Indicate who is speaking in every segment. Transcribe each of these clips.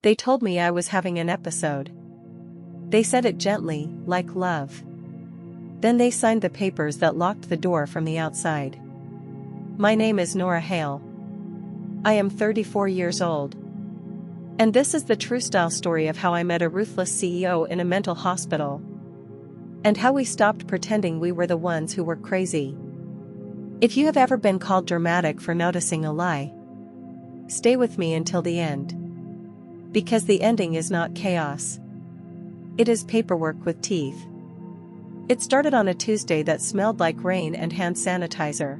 Speaker 1: They told me I was having an episode. They said it gently, like love. Then they signed the papers that locked the door from the outside. My name is Nora Hale. I am 34 years old. And this is the true style story of how I met a ruthless CEO in a mental hospital. And how we stopped pretending we were the ones who were crazy. If you have ever been called dramatic for noticing a lie, stay with me until the end. Because the ending is not chaos. It is paperwork with teeth. It started on a Tuesday that smelled like rain and hand sanitizer.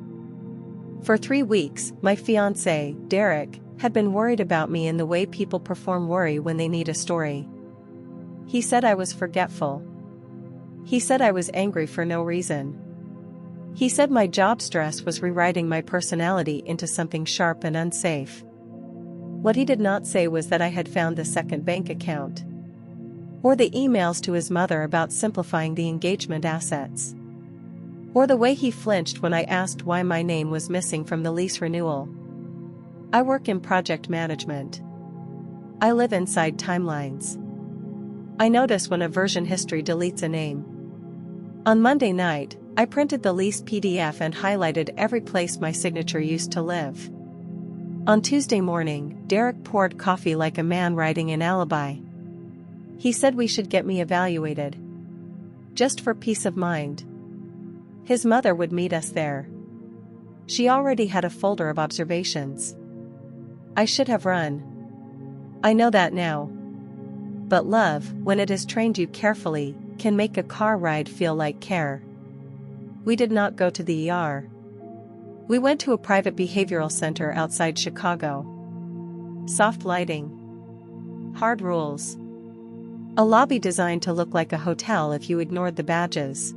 Speaker 1: For 3 weeks, my fiancé, Derek, had been worried about me and the way people perform worry when they need a story. He said I was forgetful. He said I was angry for no reason. He said my job stress was rewriting my personality into something sharp and unsafe. What he did not say was that I had found the second bank account. Or the emails to his mother about simplifying the engagement assets. Or the way he flinched when I asked why my name was missing from the lease renewal. I work in project management. I live inside timelines. I notice when a version history deletes a name. On Monday night, I printed the lease PDF and highlighted every place my signature used to live. On Tuesday morning, Derek poured coffee like a man writing an alibi. He said we should get me evaluated. Just for peace of mind. His mother would meet us there. She already had a folder of observations. I should have run. I know that now. But love, when it has trained you carefully, can make a car ride feel like care. We did not go to the ER. We went to a private behavioral center outside Chicago. Soft lighting. Hard rules. A lobby designed to look like a hotel if you ignored the badges.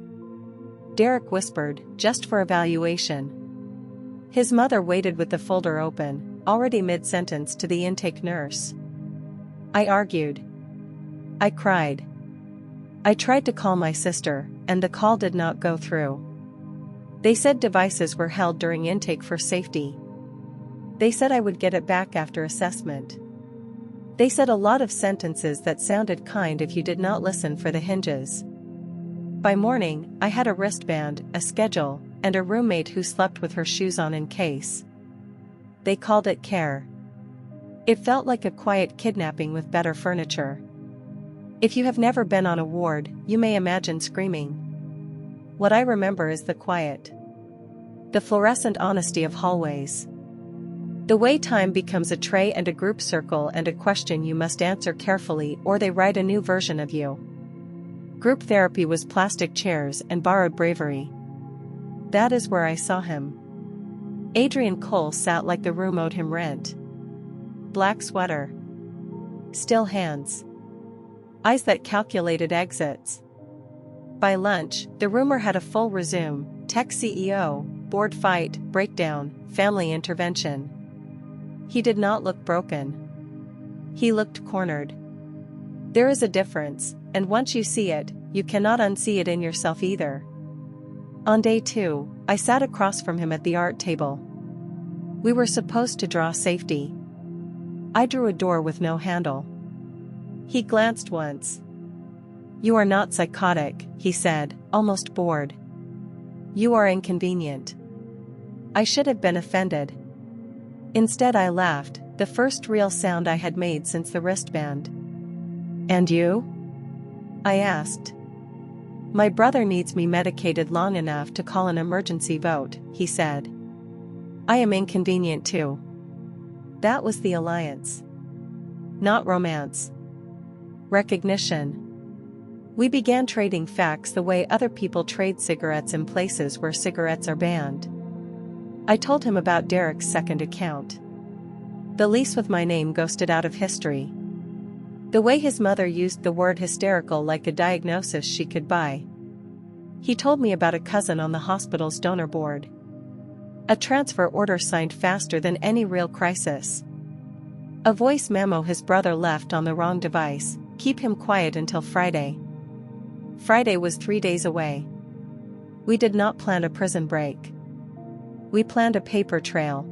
Speaker 1: Derek whispered, just for evaluation. His mother waited with the folder open, already mid-sentence to the intake nurse. I argued. I cried. I tried to call my sister, and the call did not go through. They said devices were held during intake for safety. They said I would get it back after assessment. They said a lot of sentences that sounded kind if you did not listen for the hinges. By morning, I had a wristband, a schedule, and a roommate who slept with her shoes on in case. They called it care. It felt like a quiet kidnapping with better furniture. If you have never been on a ward, you may imagine screaming. What I remember is the quiet. The fluorescent honesty of hallways. The way time becomes a tray and a group circle and a question you must answer carefully or they write a new version of you. Group therapy was plastic chairs and borrowed bravery. That is where I saw him. Adrian Cole sat like the room owed him rent. Black sweater. Still hands. Eyes that calculated exits. By lunch, the rumor had a full resume: tech CEO, board fight, breakdown, family intervention. He did not look broken. He looked cornered. There is a difference, and once you see it, you cannot unsee it in yourself either. On day 2, I sat across from him at the art table. We were supposed to draw safety. I drew a door with no handle. He glanced once. You are not psychotic, he said, almost bored. You are inconvenient. I should have been offended. Instead I laughed, the first real sound I had made since the wristband. And you? I asked. My brother needs me medicated long enough to call an emergency vote, he said. I am inconvenient too. That was the alliance. Not romance. Recognition. We began trading facts the way other people trade cigarettes in places where cigarettes are banned. I told him about Derek's second account. The lease with my name ghosted out of history. The way his mother used the word hysterical like a diagnosis she could buy. He told me about a cousin on the hospital's donor board. A transfer order signed faster than any real crisis. A voice memo his brother left on the wrong device: keep him quiet until Friday. Friday was 3 days away. We did not plan a prison break. We planned a paper trail.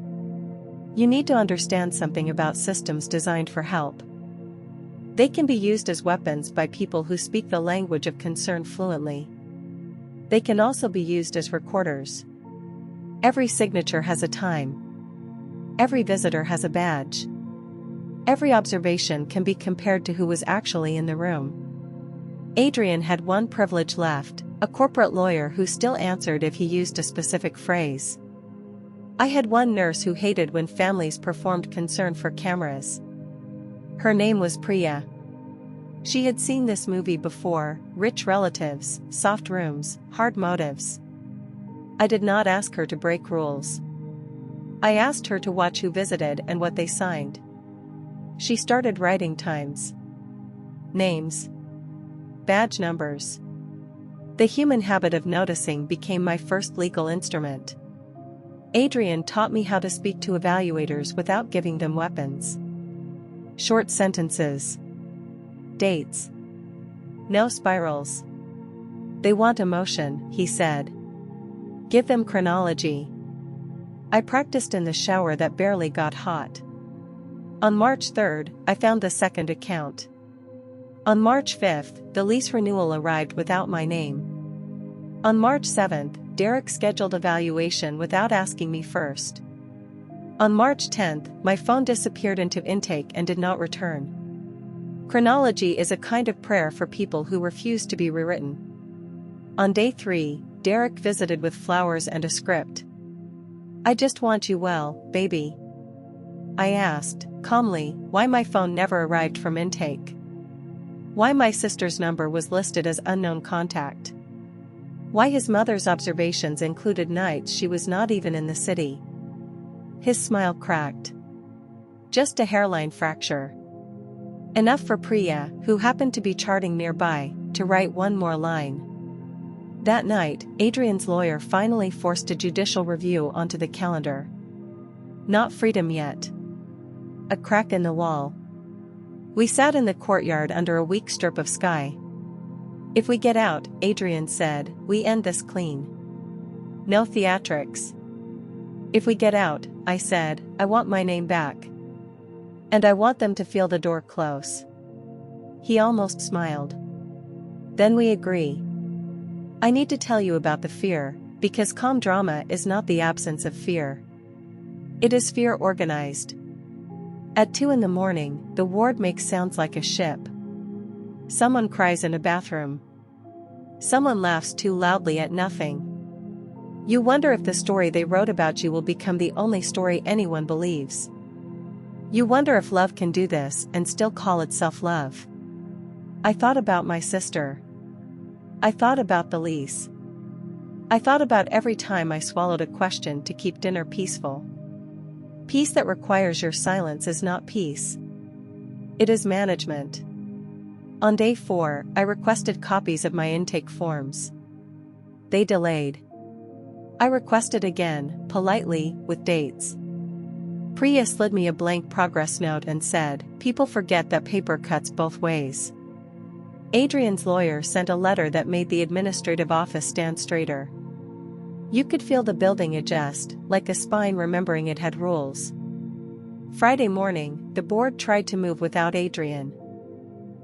Speaker 1: You need to understand something about systems designed for help. They can be used as weapons by people who speak the language of concern fluently. They can also be used as recorders. Every signature has a time. Every visitor has a badge. Every observation can be compared to who was actually in the room. Adrian had one privilege left, a corporate lawyer who still answered if he used a specific phrase. I had one nurse who hated when families performed concern for cameras. Her name was Priya. She had seen this movie before: rich relatives, soft rooms, hard motives. I did not ask her to break rules. I asked her to watch who visited and what they signed. She started writing times, names, badge numbers. The human habit of noticing became my first legal instrument. Adrian taught me how to speak to evaluators without giving them weapons. Short sentences. Dates. No spirals. They want emotion, he said. Give them chronology. I practiced in the shower that barely got hot. On March 3rd, I found the second account. On March 5th, the lease renewal arrived without my name. On March 7th, Derek scheduled evaluation without asking me first. On March 10th, my phone disappeared into intake and did not return. Chronology is a kind of prayer for people who refuse to be rewritten. On day 3, Derek visited with flowers and a script. I just want you well, baby. I asked, calmly, why my phone never arrived from intake. Why my sister's number was listed as unknown contact. Why his mother's observations included nights she was not even in the city. His smile cracked. Just a hairline fracture. Enough for Priya, who happened to be charting nearby, to write one more line. That night, Adrian's lawyer finally forced a judicial review onto the calendar. Not freedom yet. A crack in the wall. We sat in the courtyard under a weak strip of sky. If we get out, Adrian said, we end this clean. No theatrics. If we get out, I said, I want my name back. And I want them to feel the door close. He almost smiled. Then we agree. I need to tell you about the fear, because calm drama is not the absence of fear. It is fear organized. At 2 a.m, the ward makes sounds like a ship. Someone cries in a bathroom. Someone laughs too loudly at nothing. You wonder if the story they wrote about you will become the only story anyone believes. You wonder if love can do this and still call itself love. I thought about my sister. I thought about the lease. I thought about every time I swallowed a question to keep dinner peaceful. Peace that requires your silence is not peace. It is management. On day 4, I requested copies of my intake forms. They delayed. I requested again, politely, with dates. Priya slid me a blank progress note and said, people forget that paper cuts both ways. Adrian's lawyer sent a letter that made the administrative office stand straighter. You could feel the building adjust, like a spine remembering it had rules. Friday morning, the board tried to move without Adrian.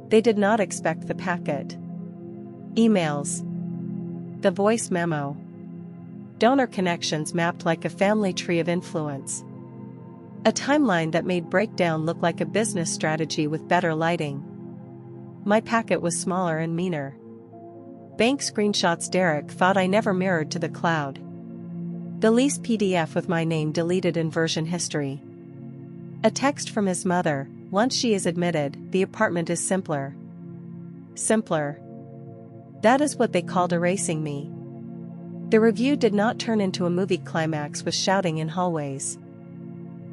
Speaker 1: They did not expect the packet. Emails. The voice memo. Donor connections mapped like a family tree of influence. A timeline that made breakdown look like a business strategy with better lighting. My packet was smaller and meaner. Bank screenshots Derek thought I never mirrored to the cloud. The lease PDF with my name deleted in version history. A text from his mother, once she is admitted, the apartment is simpler. Simpler. That is what they called erasing me. The review did not turn into a movie climax with shouting in hallways.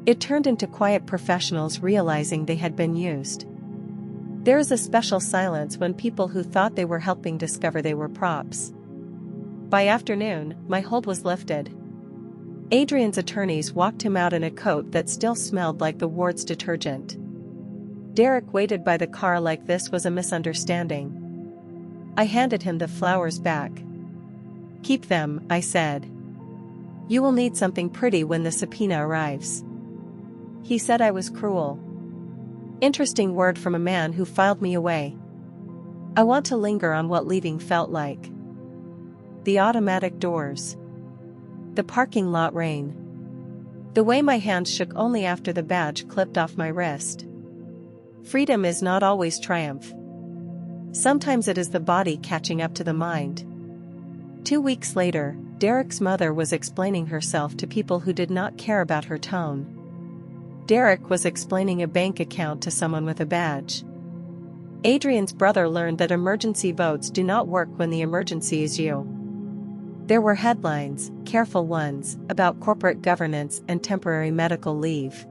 Speaker 1: It turned into quiet professionals realizing they had been used. There is a special silence when people who thought they were helping discover they were props. By afternoon, my hold was lifted. Adrian's attorneys walked him out in a coat that still smelled like the ward's detergent. Derek waited by the car like this was a misunderstanding. I handed him the flowers back. Keep them, I said. You will need something pretty when the subpoena arrives. He said I was cruel. Interesting word from a man who filed me away. I want to linger on what leaving felt like. The automatic doors. The parking lot rain. The way my hands shook only after the badge clipped off my wrist. Freedom is not always triumph. Sometimes it is the body catching up to the mind. 2 weeks later, Derek's mother was explaining herself to people who did not care about her tone. Derek was explaining a bank account to someone with a badge. Adrian's brother learned that emergency votes do not work when the emergency is you. There were headlines, careful ones, about corporate governance and temporary medical leave.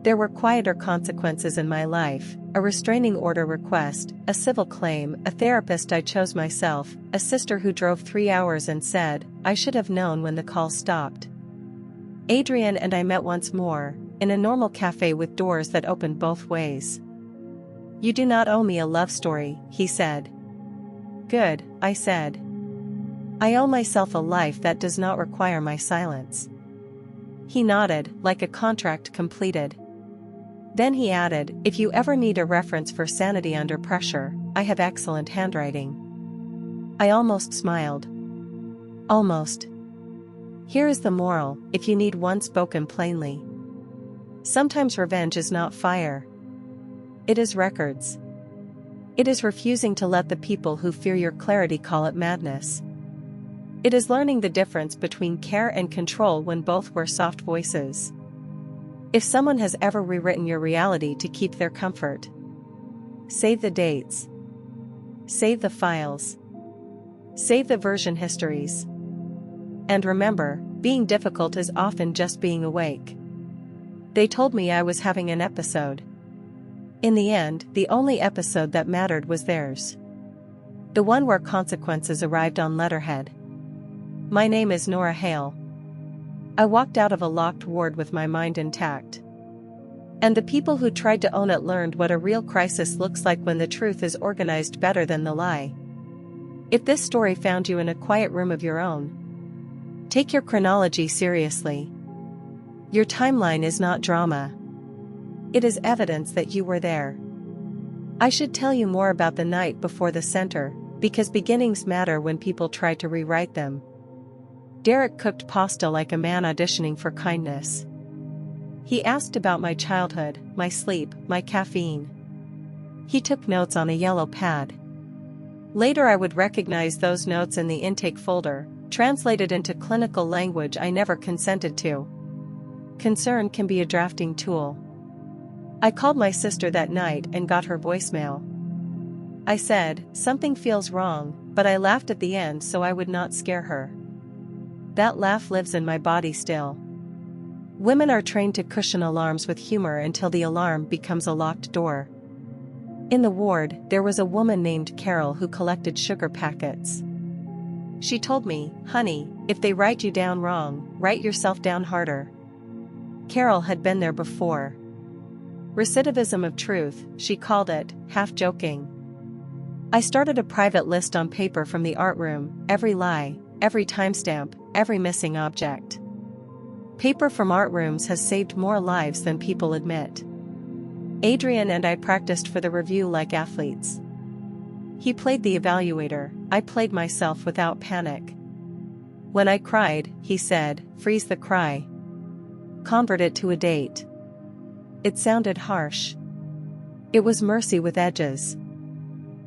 Speaker 1: There were quieter consequences in my life: a restraining order request, a civil claim, a therapist I chose myself, a sister who drove 3 hours and said, "I should have known" when the call stopped. Adrian and I met once more, in a normal cafe with doors that opened both ways. "You do not owe me a love story," he said. "Good," I said. "I owe myself a life that does not require my silence." He nodded, like a contract completed. Then he added, "If you ever need a reference for sanity under pressure, I have excellent handwriting." I almost smiled. Almost. Here is the moral, if you need one spoken plainly. Sometimes revenge is not fire. It is records. It is refusing to let the people who fear your clarity call it madness. It is learning the difference between care and control when both were soft voices. If someone has ever rewritten your reality to keep their comfort, save the dates. Save the files. Save the version histories. And remember, being difficult is often just being awake. They told me I was having an episode. In the end, the only episode that mattered was theirs. The one where consequences arrived on letterhead. My name is Nora Hale. I walked out of a locked ward with my mind intact. And the people who tried to own it learned what a real crisis looks like when the truth is organized better than the lie. If this story found you in a quiet room of your own, take your chronology seriously. Your timeline is not drama. It is evidence that you were there. I should tell you more about the night before the center, because beginnings matter when people try to rewrite them. Derek cooked pasta like a man auditioning for kindness. He asked about my childhood, my sleep, my caffeine. He took notes on a yellow pad. Later I would recognize those notes in the intake folder, translated into clinical language I never consented to. Concern can be a drafting tool. I called my sister that night and got her voicemail. I said, "Something feels wrong," but I laughed at the end so I would not scare her. That laugh lives in my body still. Women are trained to cushion alarms with humor until the alarm becomes a locked door. In the ward, there was a woman named Carol who collected sugar packets. She told me, "Honey, if they write you down wrong, write yourself down harder." Carol had been there before. Recidivism of truth, she called it, half joking. I started a private list on paper from the art room: every lie, every timestamp, every missing object. Paper from art rooms has saved more lives than people admit. Adrian and I practiced for the review like athletes. He played the evaluator, I played myself without panic. When I cried, he said, "Freeze the cry. Convert it to a date." It sounded harsh. It was mercy with edges.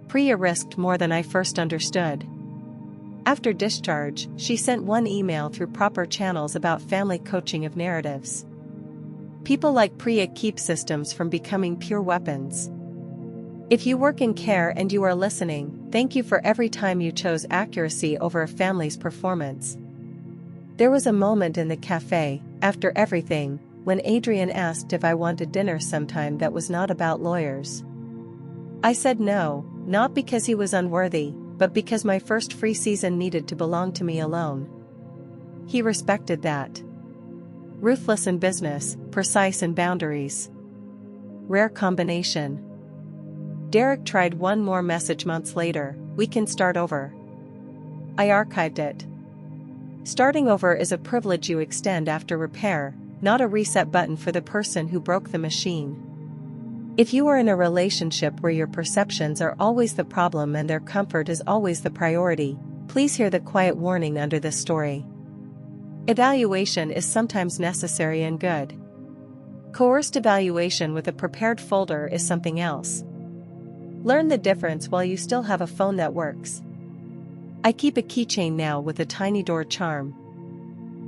Speaker 1: Priya risked more than I first understood. After discharge, she sent one email through proper channels about family coaching of narratives. People like Priya keep systems from becoming pure weapons. If you work in care and you are listening, thank you for every time you chose accuracy over a family's performance. There was a moment in the cafe, after everything, when Adrian asked if I wanted dinner sometime that was not about lawyers. I said no, not because he was unworthy, but because my first free season needed to belong to me alone. He respected that. Ruthless in business, precise in boundaries. Rare combination. Derek tried one more message months later: "We can start over." I archived it. Starting over is a privilege you extend after repair, not a reset button for the person who broke the machine. If you are in a relationship where your perceptions are always the problem and their comfort is always the priority, please hear the quiet warning under this story. Evaluation is sometimes necessary and good. Coerced evaluation with a prepared folder is something else. Learn the difference while you still have a phone that works. I keep a keychain now with a tiny door charm.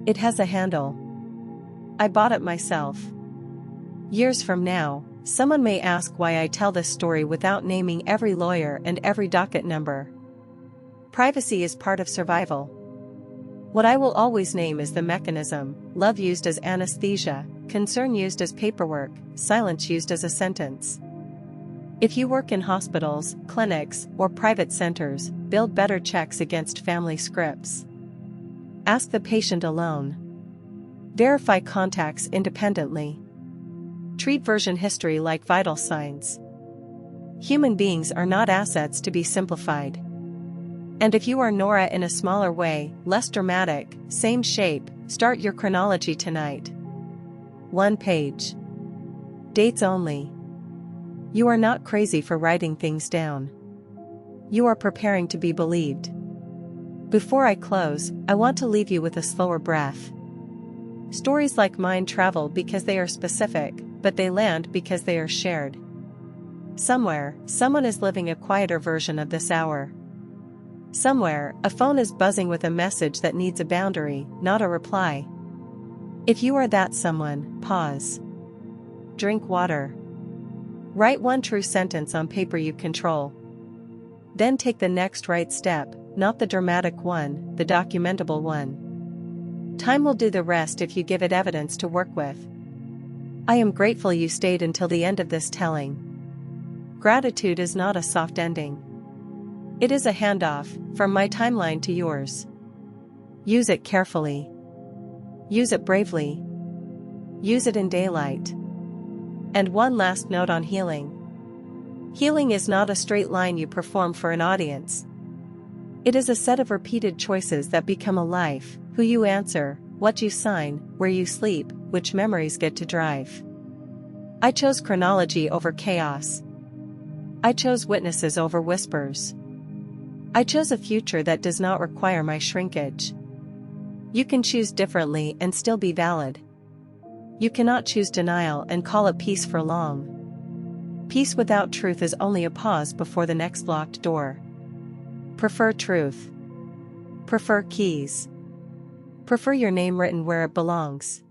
Speaker 1: It has a handle. I bought it myself. Years from now, someone may ask why I tell this story without naming every lawyer and every docket number. Privacy is part of survival. What I will always name is the mechanism: love used as anesthesia, concern used as paperwork, silence used as a sentence. If you work in hospitals, clinics, or private centers, build better checks against family scripts. Ask the patient alone. Verify contacts independently. Treat version history like vital signs. Human beings are not assets to be simplified. And if you are Nora in a smaller way, less dramatic, same shape, start your chronology tonight. 1 page. Dates only. You are not crazy for writing things down. You are preparing to be believed. Before I close, I want to leave you with a slower breath. Stories like mine travel because they are specific, but they land because they are shared. Somewhere, someone is living a quieter version of this hour. Somewhere, a phone is buzzing with a message that needs a boundary, not a reply. If you are that someone, pause. Drink water. Write one true sentence on paper you control. Then take the next right step, not the dramatic one, the documentable one. Time will do the rest if you give it evidence to work with. I am grateful you stayed until the end of this telling. Gratitude is not a soft ending. It is a handoff, from my timeline to yours. Use it carefully. Use it bravely. Use it in daylight. And one last note on healing. Healing is not a straight line you perform for an audience. It is a set of repeated choices that become a life: who you answer, what you sign, where you sleep, which memories get to drive. I chose chronology over chaos. I chose witnesses over whispers. I chose a future that does not require my shrinkage. You can choose differently and still be valid. You cannot choose denial and call it peace for long. Peace without truth is only a pause before the next locked door. Prefer truth. Prefer keys. Prefer your name written where it belongs.